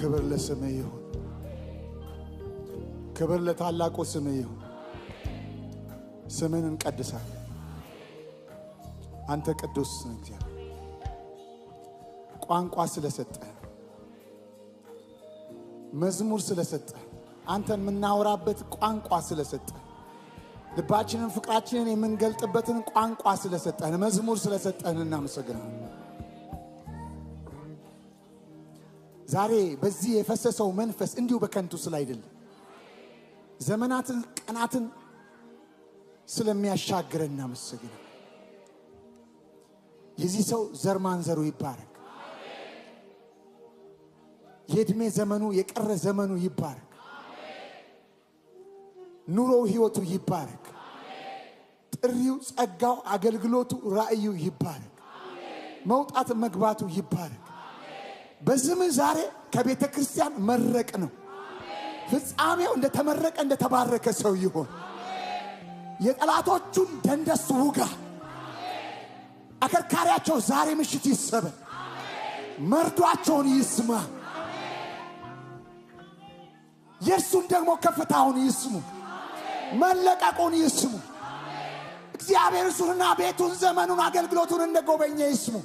ክብር ለስምህ ይሁን። ክብር ለታላቁ ስምህ ይሁን። ስምህን እንቀድሳለን። አንተ ቅዱስ ነህ እግዚአብሔር። ቋንቋ ስለሰጠህ፣ መዝሙር ስለሰጠህ፣ አንተን የምናወራበት ቋንቋ ስለሰጠህ፣ ልባችንን ፍቅራችንን የምንገልጥበትን ቋንቋ ስለሰጠህን፣ መዝሙር ስለሰጠህን እናመሰግናለን። ዛሬ በዚህ የፈሰሰው መንፈስ እንዲሁ በከንቱ ስላይደለም ዘመናትን ቀናትን ስለሚያሻግረን እናመሰግናለን። የዚህ ሰው ዘር ማንዘሩ ይባረክ። የእድሜ ዘመኑ የቀረ ዘመኑ ይባረክ። ኑሮው ህይወቱ ይባረክ። ጥሪው ጸጋው አገልግሎቱ ራእዩ ይባረክ። መውጣት መግባቱ ይባረክ። በስምህ ዛሬ ከቤተ ክርስቲያን መረቅ ነው። ፍጻሜው እንደተመረቀ እንደተባረከ ሰው ይሁን። የጠላቶቹን ደንደስ ውጋ። አከርካሪያቸው ዛሬ ምሽት ይሰበር። መርዷቸውን ይስማ። የእርሱን ደግሞ ከፍታውን ይስሙ። መለቀቁን ይስሙ። እግዚአብሔር እሱንና ቤቱን ዘመኑን አገልግሎቱን እንደጎበኘ ይስሙ።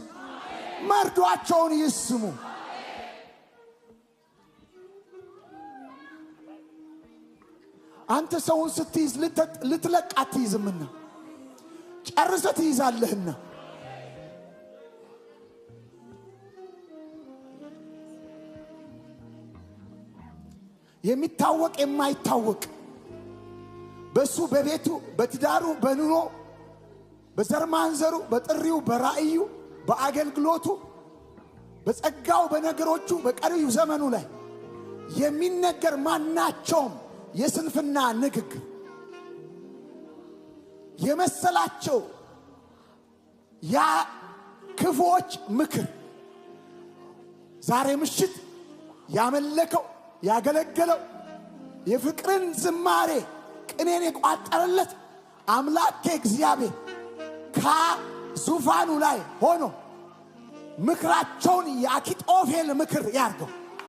መርዷቸውን ይስሙ። አንተ ሰውን ስትይዝ ልትለቅ አትይዝምና ጨርሰህ ትይዛለህና የሚታወቅ የማይታወቅ በሱ በቤቱ በትዳሩ በኑሮ በዘር ማንዘሩ በጥሪው በራእዩ በአገልግሎቱ በጸጋው በነገሮቹ በቀሪው ዘመኑ ላይ የሚነገር ማናቸውም የስንፍና ንግግር የመሰላቸው ያ ክፉዎች ምክር ዛሬ ምሽት ያመለከው ያገለገለው የፍቅርን ዝማሬ ቅኔን የቋጠረለት አምላክ እግዚአብሔር ከዙፋኑ ላይ ሆኖ ምክራቸውን የአኪጦፌል ምክር ያርገው።